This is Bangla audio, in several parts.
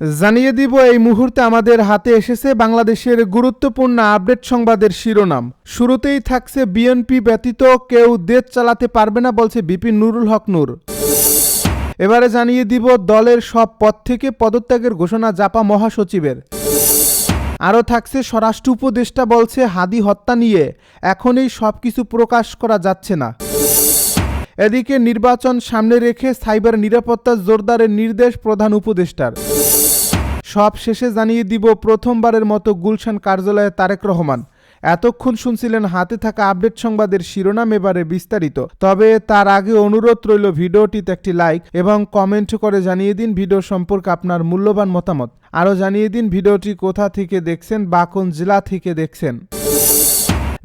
জানিয়ে দিব এই মুহূর্তে আমাদের হাতে এসেছে বাংলাদেশের গুরুত্বপূর্ণ আপডেট সংবাদের শিরোনাম। শুরুতেই থাকছে বিএনপি ব্যতীত কেউ দেশ চালাতে পারবে না বলছে ভিপি নুরুল হক নূর। এবারে জানিয়ে দিব দলের সব পদ থেকে পদত্যাগের ঘোষণা জাপা মহাসচিবের। আরও থাকছে স্বরাষ্ট্র উপদেষ্টা বলছে হাদি হত্যা নিয়ে এখনই সবকিছু প্রকাশ করা যাচ্ছে না। এদিকে নির্বাচন সামনে রেখে সাইবার নিরাপত্তা জোরদারের নির্দেশ প্রধান উপদেষ্টার। সব শেষে জানিয়ে দিব প্রথমবারের মতো গুলশান কার্যালয়ে তারেক রহমান। এতক্ষণ শুনছিলেন হাতে থাকা আপডেট সংবাদের শিরোনাম, এবারে বিস্তারিত। তবে তার আগে অনুরোধ রইল ভিডিওটিতে একটি লাইক এবং কমেন্ট করে জানিয়ে দিন ভিডিও সম্পর্কে আপনার মূল্যবান মতামত। আরও জানিয়ে দিন ভিডিওটি কোথা থেকে দেখছেন বা কোন জেলা থেকে দেখছেন।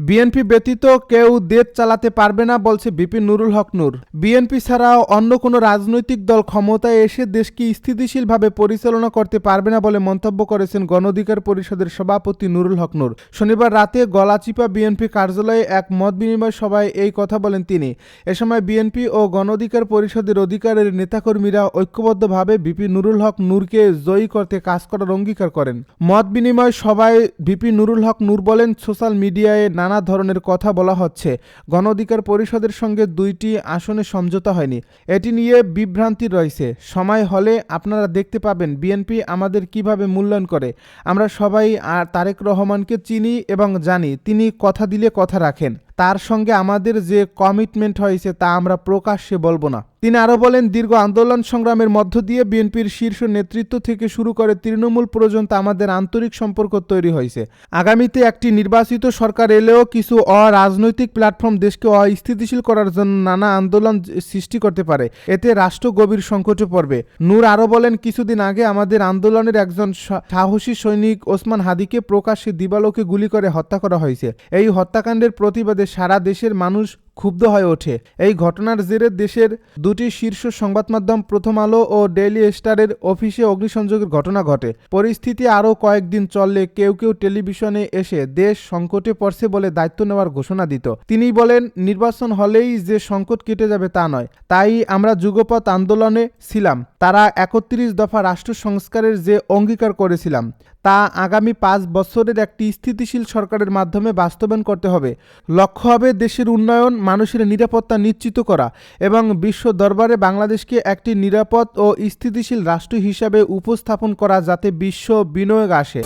বিএনপি ব্যতীত কেউ দেশ চালাতে পারবে না বলছে ভিপি নুরুল হক নূর। বিএনপি ছাড়াও অন্য কোনো রাজনৈতিক দল ক্ষমতায় এসে দেশকে স্থিতিশীলভাবে পরিচালনা করতে পারবে না বলে মন্তব্য করেছেন গণ অধিকার পরিষদের সভাপতি নুরুল হক নূর। শনিবার রাতে গলাচিপা বিএনপি কার্যালয়ে এক মত বিনিময় সভায় এই কথা বলেন তিনি। এ সময় বিএনপি ও গণ অধিকার পরিষদের অধিকারের নেতাকর্মীরা ঐক্যবদ্ধভাবে ভিপি নুরুল হক নূরকে জয়ী করতে কাজ করার অঙ্গীকার করেন। মত বিনিময় সভায় ভিপি নুরুল হক নূর বলেন, সোশ্যাল মিডিয়ায় নানা ধরনের কথা বলা হচ্ছে। গণ অধিকার পরিষদের সঙ্গে 2টি আসনে সমঝোতা হয়নি, এটি নিয়ে বিভ্রান্তি রয়েছে। সময় হলে আপনারা দেখতে পাবেন বিএনপি আমাদের কিভাবে মূল্যায়ন করে। আমরা সবাই তারেক রহমানকে চিনি এবং জানি তিনি কথা দিলে কথা রাখেন। তার সঙ্গে আমাদের যে কমিটমেন্ট হয়েছে তা আমরা প্রকাশ্যে বলবো না। তিনি আরও বলেন, দীর্ঘ আন্দোলন সংগ্রামের মধ্য দিয়ে বিএনপির শীর্ষ নেতৃত্ব থেকে শুরু করে তৃণমূল পর্যন্ত আমাদের আন্তরিক সম্পর্ক তৈরি হয়েছে। আগামীতে একটি নির্বাচিত সরকার এলেও কিছু অরাজনৈতিক প্ল্যাটফর্ম দেশকে অস্থিতিশীল করার জন্য নানা আন্দোলন সৃষ্টি করতে পারে, এতে রাষ্ট্র গভীর সংকটে পড়বে। নূর আরও বলেন, কিছুদিন আগে আমাদের আন্দোলনের একজন সাহসী সৈনিক ওসমান হাদিকে প্রকাশ্যে দিবালোকে গুলি করে হত্যা করা হয়েছে। এই হত্যাকাণ্ডের প্রতিবাদে সারা দেশের মানুষ ক্ষুব্ধ হয়ে ওঠে। এই ঘটনার জেরে দেশের 2টি শীর্ষ সংবাদ মাধ্যম প্রথম আলো ও ডেইলি স্টারের অফিসে অগ্নিসংযোগের ঘটনা ঘটে। পরিস্থিতি আরও কয়েকদিন চললে কেউ কেউ টেলিভিশনে এসে দেশ সংকটে পড়ছে বলে দায়িত্ব নেওয়ার ঘোষণা দিত। তিনি বলেন, নির্বাচন হলেই যে সংকট কেটে যাবে তা নয়, তাই আমরা যুগপৎ আন্দোলনে ছিলাম। তারা 31 দফা রাষ্ট্র সংস্কারের যে অঙ্গীকার করেছিলাম তা আগামী 5 বছরের একটি স্থিতিশীল সরকারের মাধ্যমে বাস্তবায়ন করতে হবে। লক্ষ্য হবে দেশের উন্নয়ন, মানুষের নিরাপত্তা নিশ্চিত করা এবং বিশ্ব দরবারে বাংলাদেশকে একটি নিরাপদ ও স্থিতিশীল রাষ্ট্র হিসাবে উপস্থাপন করা, যাতে বিশ্ব বিনিয়োগ আসে।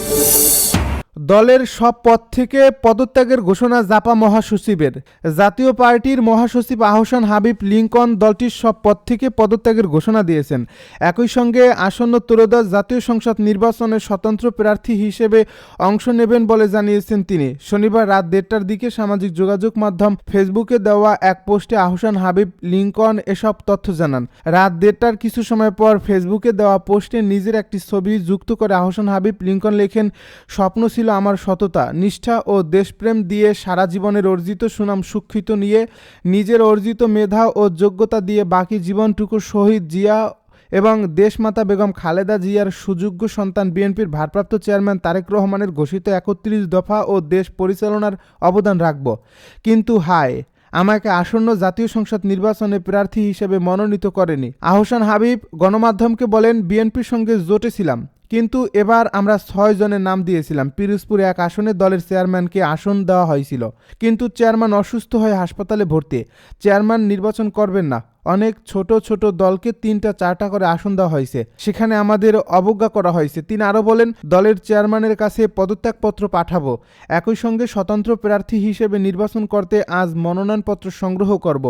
দলের সব পদ থেকে পদত্যাগের ঘোষণা জাপা মহাসচিবের। জাতীয় পার্টির মহাসচিব আহসান হাবিব লিংকন দলটির সব পদ থেকে পদত্যাগের ঘোষণা দিয়েছেন। একই সঙ্গে আসন্ন ত্রয়োদশ জাতীয় সংসদ নির্বাচনে স্বতন্ত্র প্রার্থী হিসেবে অংশ নেবেন বলে জানিয়েছেন তিনি। শনিবার রাত 1টার দিকে সামাজিক যোগাযোগ মাধ্যম ফেসবুকে দেওয়া এক পোস্টে আহসান হাবিব লিংকন এসব তথ্য জানান। রাত 1টার কিছু সময় পর ফেসবুকে দেওয়া পোস্টে নিজের একটি ছবি যুক্ত করে আহসান হাবিব লিংকন লেখেন, স্বপ্ন ছিল আমার সততা, নিষ্ঠা ও দেশপ্রেম দিয়ে সারা জীবনের অর্জিত সুনাম সুখ্যাত নিয়ে নিজের অর্জিত মেধা ও যোগ্যতা দিয়ে বাকি জীবনটুকু শহীদ জিয়া এবং দেশমাতা বেগম খালেদা জিয়ার সুযোগ্য সন্তান বিএনপির ভারপ্রাপ্ত চেয়ারম্যান তারেক রহমানের ঘোষিত 31 দফা ও দেশ পরিচালনার অবদান রাখব। কিন্তু হায়, আমাকে আসন্ন জাতীয় সংসদ নির্বাচনে প্রার্থী হিসেবে মনোনীত করেনি। আহসান হাবিব গণমাধ্যমকে বলেন, বিএনপির সঙ্গে জোটে ছিলাম, কিন্তু এবার আমরা 6 জনের নাম দিয়েছিলাম। পিরোজপুর 1 আসনে দলের চেয়ারম্যানকে আসন দেওয়া হয়েছিল, কিন্তু চেয়ারম্যান অসুস্থ হয়ে হাসপাতালে ভর্তি। চেয়ারম্যান নির্বাচন করবেন না। অনেক ছোট ছোট দলকে 3টা 4টা করে আসন দেওয়া হয়েছে, সেখানে আমাদের অবজ্ঞা করা হয়েছে। তিনি আরও বলেন, দলের চেয়ারম্যানের কাছে পদত্যাগপত্র পাঠাবো। একই সঙ্গে স্বতন্ত্র প্রার্থী হিসেবে নির্বাচন করতে আজ মনোনয়নপত্র সংগ্রহ করব।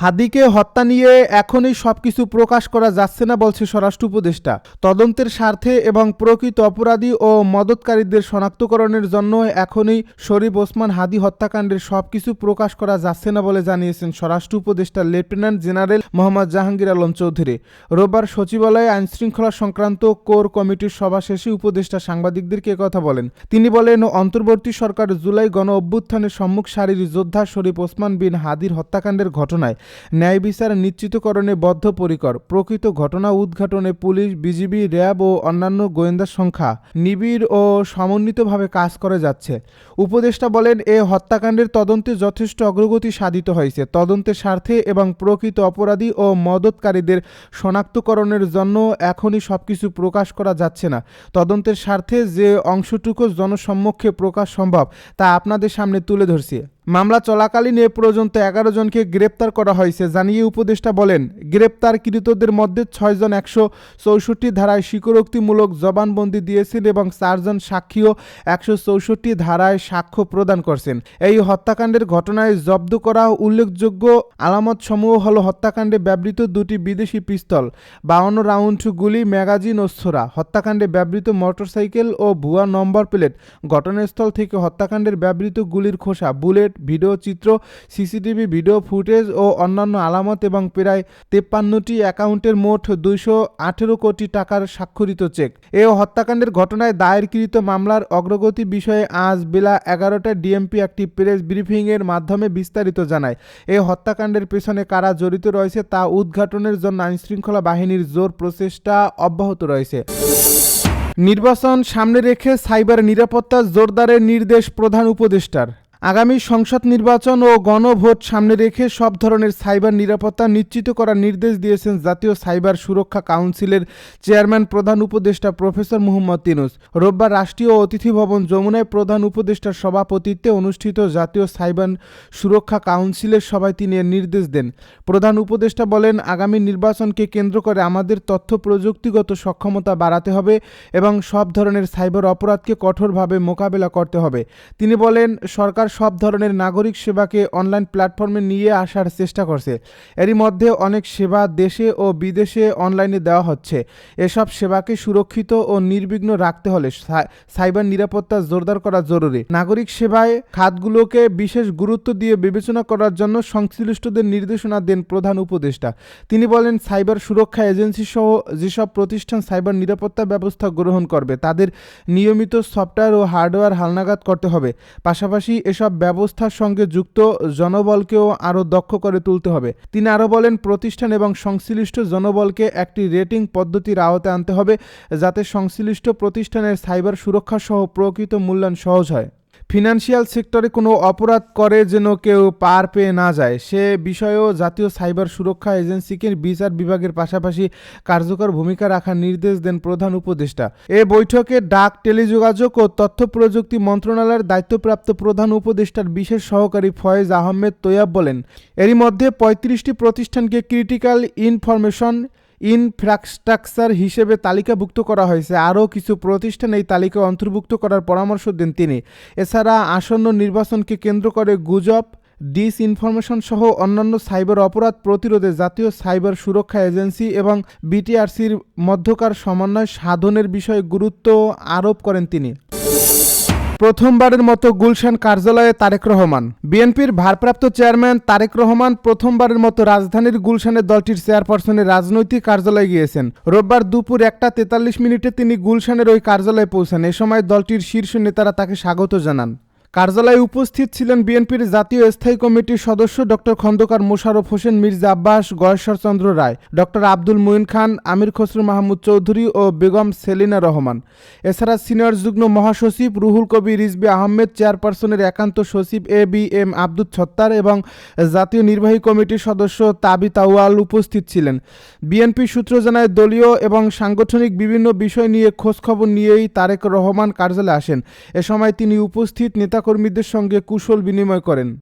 হাদিকে হত্যা নিয়ে এখনই সবকিছু প্রকাশ করা যাচ্ছে না বলছে স্বরাষ্ট্র উপদেষ্টা। তদন্তের স্বার্থে এবং প্রকৃত অপরাধী ও মদতকারীদের শনাক্তকরণের জন্য এখনই শরীফ ওসমান হাদি হত্যাকাণ্ডের সবকিছু প্রকাশ করা যাচ্ছে না বলে জানিয়েছেন স্বরাষ্ট্র উপদেষ্টা লেফটেন্যান্ট জেনারেল মোহাম্মদ জাহাঙ্গীর আলম চৌধুরী। রোববার সচিবালয়ে আইনশৃঙ্খলা সংক্রান্ত কোর কমিটির সভা শেষে উপদেষ্টা সাংবাদিকদেরকে কথা বলেন। তিনি বলেন, অন্তর্বর্তী সরকার জুলাই গণ অভ্যুত্থানের সম্মুখ সারির যোদ্ধা শরীফ ওসমান বিন হাদির হত্যাকাণ্ডের ঘটনায় ন্যায় বিচার নিশ্চিতকরণে বদ্ধপরিকর। প্রকৃত ঘটনা উদ্ঘাটনে পুলিশ, বিজিবি, র্যাব ও অন্যান্য গোয়েন্দা সংখ্যা নিবিড় ও সমন্বিতভাবে কাজ করে যাচ্ছে। উপদেষ্টা বলেন, এ হত্যাকাণ্ডের তদন্তে যথেষ্ট অগ্রগতি সাধিত হয়েছে। তদন্তের স্বার্থে এবং প্রকৃত অপরাধী ও মদতকারীদের শনাক্তকরণের জন্য এখনই সবকিছু প্রকাশ করা যাচ্ছে না। তদন্তের স্বার্থে যে অংশটুকু জনসম্মুখে প্রকাশ সম্ভব তা আপনাদের সামনে তুলে ধরছি। মামলা চলাকালীন এ পর্যন্ত 11 জনকে গ্রেপ্তার করা হয়েছে জানিয়ে উপদেষ্টা বলেন, গ্রেপ্তারকৃতদের মধ্যে 6 জন 164 ধারায় স্বীকারোক্তিমূলক জবানবন্দি দিয়েছেন এবং 4 জন সাক্ষীও 164 ধারায় সাক্ষ্য প্রদান করছেন। এই হত্যাকাণ্ডের ঘটনায় জব্দ করা উল্লেখযোগ্য আলামতসমূহ হল হত্যাকাণ্ডে ব্যবহৃত 2টি বিদেশি পিস্তল, 52 রাউন্ড গুলি, ম্যাগাজিন ও ছোরা, হত্যাকাণ্ডে ব্যবহৃত মোটরসাইকেল ও ভুয়া নম্বর প্লেট, ঘটনাস্থল থেকে হত্যাকাণ্ডের ব্যবহৃত গুলির খোসা, বুলেট, ভিডিও চিত্র, সিসিটিভি ভিডিও ফুটেজ ও অন্যান্য আলামত এবং প্রায় 53টি অ্যাকাউন্টের মোট 218 কোটি টাকার স্বাক্ষরিত চেক। এ হত্যাকাণ্ডের ঘটনায় দায়েরকৃত মামলার অগ্রগতি বিষয়ে আজ বেলা 11টায় ডিএমপি একটি প্রেস ব্রিফিংয়ের মাধ্যমে বিস্তারিত জানায়। এই হত্যাকাণ্ডের পেছনে কারা জড়িত রয়েছে তা উদ্ঘাটনের জন্য আইনশৃঙ্খলা বাহিনীর জোর প্রচেষ্টা অব্যাহত রয়েছে। নির্বাচন সামনে রেখে সাইবার নিরাপত্তা জোরদারের নির্দেশ প্রধান উপদেষ্টার। আগামী সংসদ নির্বাচন ও গণভোট সামনে রেখে সব ধরনের সাইবার নিরাপত্তা নিশ্চিত করার নির্দেশ দিয়েছেন জাতীয় সাইবার সুরক্ষা কাউন্সিলের চেয়ারম্যান প্রধান উপদেষ্টা প্রফেসর মোহাম্মদ ইউনূস। রোববার রাষ্ট্রীয় অতিথি ভবন যমুনায় প্রধান উপদেষ্টার সভাপতিত্বে অনুষ্ঠিত জাতীয় সাইবার সুরক্ষা কাউন্সিলের সভায় তিনি এর নির্দেশ দেন। প্রধান উপদেষ্টা বলেন, আগামী নির্বাচনকে কেন্দ্র করে আমাদের তথ্য প্রযুক্তিগত সক্ষমতা বাড়াতে হবে এবং সব ধরনের সাইবার অপরাধকে কঠোরভাবে মোকাবেলা করতে হবে। তিনি বলেন, সরকার সব ধরনের নাগরিক সেবাকে অনলাইন প্ল্যাটফর্মে নিয়ে আসার চেষ্টা করছে। এরই মধ্যে অনেক সেবা দেশে ও বিদেশে অনলাইনে দেওয়া হচ্ছে। এসব সেবাকে সুরক্ষিত ও নির্বিঘ্ন রাখতে হলে সাইবার নিরাপত্তা জোরদার করা জরুরি। নাগরিক সেবায় খাতগুলোকে বিশেষ গুরুত্ব দিয়ে বিবেচনা করার জন্য সংশ্লিষ্টদের নির্দেশনা দেন প্রধান উপদেষ্টা। তিনি বলেন, সাইবার সুরক্ষা এজেন্সি সহ যেসব প্রতিষ্ঠান সাইবার নিরাপত্তা ব্যবস্থা গ্রহণ করবে তাদের নিয়মিত সফটওয়্যার ও হার্ডওয়্যার হালনাগাদ করতে হবে। পাশাপাশি এসব ব্যবস্থার সঙ্গে যুক্ত জনবলকেও আরও দক্ষ করে তুলতে হবে। তিনি আরও বলেন, প্রতিষ্ঠান এবং সংশ্লিষ্ট জনবলকে একটি রেটিং পদ্ধতির আওতায় আনতে হবে যাতে সংশ্লিষ্ট প্রতিষ্ঠানের সাইবার সুরক্ষা সহ প্রকৃত মূল্যায়ন সহজ হয়। ফিনান্সিয়াল সেক্টরে কোনো অপরাধ করে যেন কেউ পার পেয়ে না যায় সে বিষয়েও জাতীয় সাইবার সুরক্ষা এজেন্সিকে বিচার বিভাগের পাশাপাশি কার্যকর ভূমিকা রাখার নির্দেশ দেন প্রধান উপদেষ্টা। এ বৈঠকে ডাক, টেলিযোগাযোগ ও তথ্য প্রযুক্তি মন্ত্রণালয়ের দায়িত্বপ্রাপ্ত প্রধান উপদেষ্টার বিশেষ সহকারী ফয়েজ আহমেদ তৈয়াব বলেন, এরই মধ্যে 35টি প্রতিষ্ঠানকে ক্রিটিক্যাল ইনফরমেশন ইনফ্রাস্ট্রাকচার হিসেবে তালিকাভুক্ত করা হয়েছে। আরও কিছু প্রতিষ্ঠান এই তালিকায় অন্তর্ভুক্ত করার পরামর্শ দেন তিনি। এছাড়া আসন্ন নির্বাচনকে কেন্দ্র করে গুজব, ডিসইনফরমেশন সহ অন্যান্য সাইবার অপরাধ প্রতিরোধে জাতীয় সাইবার সুরক্ষা এজেন্সি এবং বিটিআরসির মধ্যকার সমন্বয় সাধনের বিষয়ে গুরুত্ব আরোপ করেন তিনি। প্রথমবারের মতো গুলশান কার্যালয়ে তারেক রহমান। বিএনপির ভারপ্রাপ্ত চেয়ারম্যান তারেক রহমান প্রথমবারের মতো রাজধানীর গুলশানে দলটির চেয়ারপারসনের রাজনৈতিক কার্যালয়ে গিয়েছেন। রোববার দুপুর 1:43 তিনি গুলশানের ওই কার্যালয়ে পৌঁছান। এ সময় দলটির শীর্ষ নেতারা তাকে স্বাগত জানান। কার্যালয়ে উপস্থিত ছিলেন বিএনপির জাতীয় স্থায়ী কমিটির সদস্য ডক্টর খন্দকার মোশাররফ হোসেন, মির্জা আব্বাস, গয়েশ্বরচন্দ্র রায়, ডক্টর আব্দুল মুইন খান, আমির খসরু মাহমুদ চৌধুরী ও বেগম সেলিনা রহমান। এছাড়া সিনিয়র যুগ্ম মহাসচিব রুহুল কবির রিজভী আহমেদ, চেয়ারপারসনের একান্ত সচিব এ.বি.এম. আব্দুল ছত্তার এবং জাতীয় নির্বাহী কমিটির সদস্য তাবিত আউয়াল উপস্থিত ছিলেন। বিএনপি সূত্র জানায়, দলীয় এবং সাংগঠনিক বিভিন্ন বিষয় নিয়ে খোঁজখবর নিয়েই তারেক রহমান কার্যালয়ে আসেন। এ সময় তিনি উপস্থিত নেতাকর্মীদের সঙ্গে কুশল বিনিময় করেন।